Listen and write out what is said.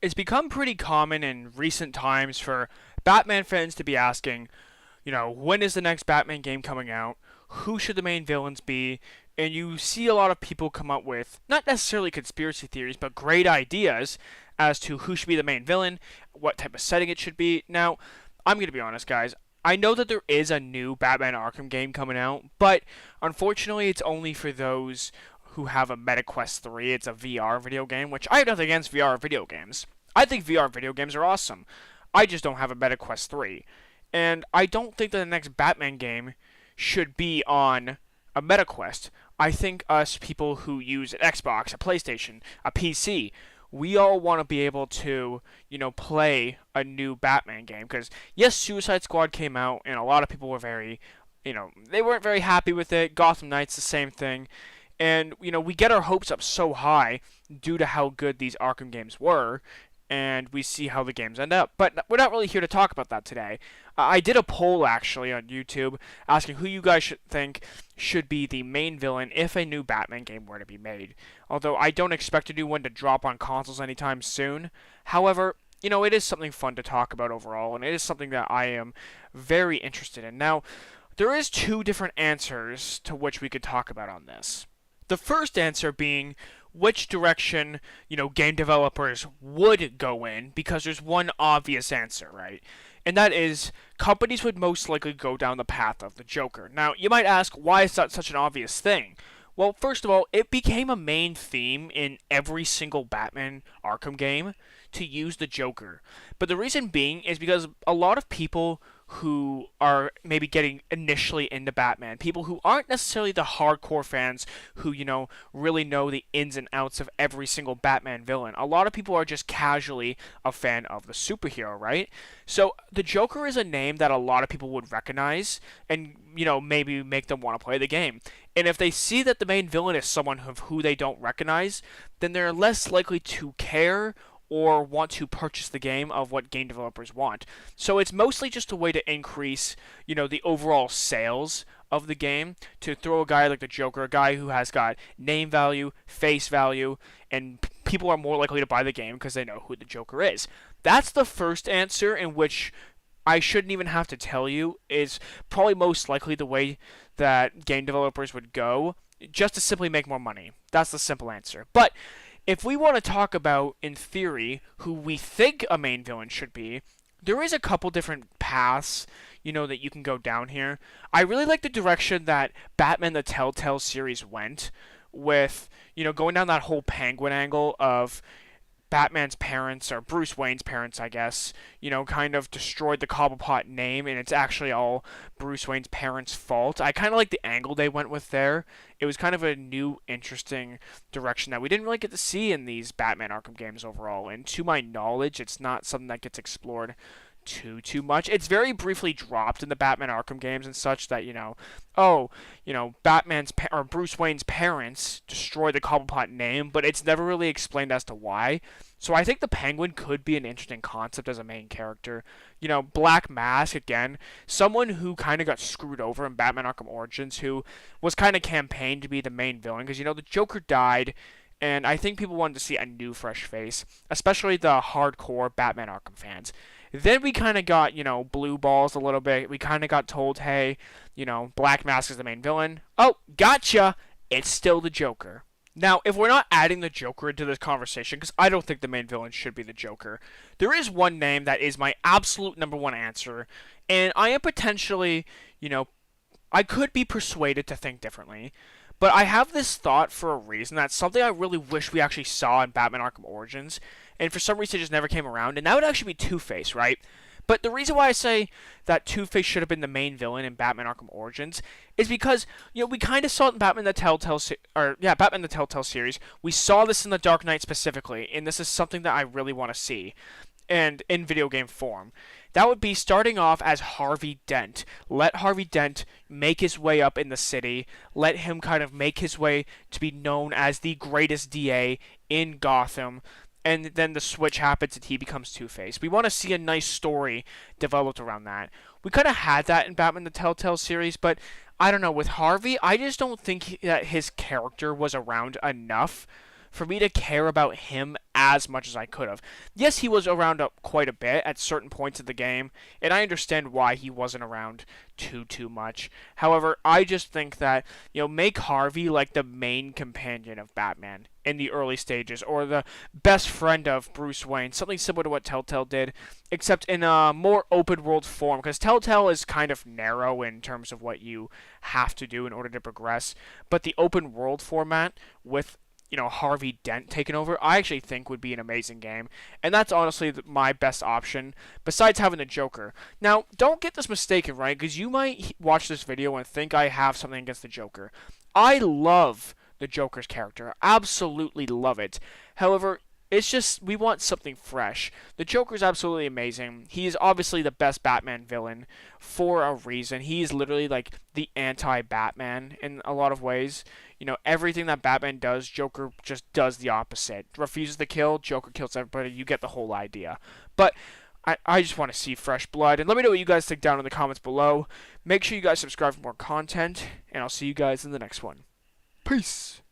it's become pretty common in recent times for Batman fans to be asking, when is the next Batman game coming out? Who should the main villains be? And you see a lot of people come up with not necessarily conspiracy theories, but great ideas as to who should be the main villain, what type of setting it should be. Now, I'm going to be honest, guys. I know that there is a new Batman Arkham game coming out, but unfortunately, it's only for those who have a MetaQuest 3. It's a VR video game, which I have nothing against VR video games. I think VR video games are awesome. I just don't have a MetaQuest 3. And I don't think that the next Batman game should be on a MetaQuest. I think us people who use an Xbox, a PlayStation, a PC, we all want to be able to, play a new Batman game. Because, yes, Suicide Squad came out, and a lot of people were very, they weren't very happy with it. Gotham Knights, the same thing. And, we get our hopes up so high due to how good these Arkham games were, and we see how the games end up. But we're not really here to talk about that today. I did a poll actually on YouTube asking who you guys should think should be the main villain if a new Batman game were to be made. Although I don't expect a new one to drop on consoles anytime soon. However, it is something fun to talk about overall, and it is something that I am very interested in. Now, there is two different answers to which we could talk about on this. The first answer being which direction, game developers would go in, because there's one obvious answer, right? And that is companies would most likely go down the path of the Joker. Now, you might ask, why is that such an obvious thing? Well, first of all, it became a main theme in every single Batman Arkham game to use the Joker. But the reason being is because a lot of people who are maybe getting initially into Batman, people who aren't necessarily the hardcore fans who, really know the ins and outs of every single Batman villain. A lot of people are just casually a fan of the superhero, right? So the Joker is a name that a lot of people would recognize and, maybe make them want to play the game. And if they see that the main villain is someone of who they don't recognize, then they're less likely to care or want to purchase the game of what game developers want. So it's mostly just a way to increase, the overall sales of the game, to throw a guy like the Joker, a guy who has got name value, face value, and people are more likely to buy the game because they know who the Joker is. That's the first answer, in which I shouldn't even have to tell you is probably most likely the way that game developers would go, just to simply make more money. That's the simple answer. But if we want to talk about, in theory, who we think a main villain should be, there is a couple different paths, that you can go down here. I really like the direction that Batman the Telltale series went with, going down that whole Penguin angle of Batman's parents, or Bruce Wayne's parents, I guess, kind of destroyed the Cobblepot name, and it's actually all Bruce Wayne's parents' fault. I kind of like the angle they went with there. It was kind of a new, interesting direction that we didn't really get to see in these Batman Arkham games overall, and to my knowledge, it's not something that gets explored too much. It's very briefly dropped in the Batman Arkham games and such that, Batman's or Bruce Wayne's parents destroyed the Cobblepot name, but it's never really explained as to why. So I think the Penguin could be an interesting concept as a main character. Black Mask, again, someone who kind of got screwed over in Batman Arkham Origins, who was kind of campaigned to be the main villain, because, the Joker died, and I think people wanted to see a new, fresh face, especially the hardcore Batman Arkham fans. Then we kind of got, blue balls a little bit. We kind of got told, hey, Black Mask is the main villain. Oh, gotcha! It's still the Joker. Now, if we're not adding the Joker into this conversation, because I don't think the main villain should be the Joker, there is one name that is my absolute number one answer, and I am potentially, I could be persuaded to think differently. But I have this thought for a reason. That's something I really wish we actually saw in Batman Arkham Origins, and for some reason it just never came around, and that would actually be Two-Face, right? But the reason why I say that Two-Face should have been the main villain in Batman Arkham Origins is because, we kind of saw it in Batman the Telltale series. We saw this in The Dark Knight specifically, and this is something that I really want to see, and in video game form. That would be starting off as Harvey Dent. Let Harvey Dent make his way up in the city. Let him kind of make his way to be known as the greatest DA in Gotham. And then the switch happens and he becomes Two-Face. We want to see a nice story developed around that. We kind of had that in Batman the Telltale series, but I don't know. With Harvey, I just don't think that his character was around enough for me to care about him as much as I could have. Yes, he was around quite a bit at certain points of the game, and I understand why he wasn't around too much. However, I just think that, make Harvey like the main companion of Batman in the early stages, or the best friend of Bruce Wayne, something similar to what Telltale did, except in a more open world form, because Telltale is kind of narrow in terms of what you have to do in order to progress, but the open world format with Harvey Dent taking over, I actually think would be an amazing game. And that's honestly my best option, besides having the Joker. Now, don't get this mistaken, right? Because you might watch this video and think I have something against the Joker. I love the Joker's character. Absolutely love it. However, it's just, we want something fresh. The Joker's absolutely amazing. He is obviously the best Batman villain for a reason. He is literally like the anti-Batman in a lot of ways. Everything that Batman does, Joker just does the opposite. Refuses to kill, Joker kills everybody. You get the whole idea. But I just want to see fresh blood. And let me know what you guys think down in the comments below. Make sure you guys subscribe for more content. And I'll see you guys in the next one. Peace.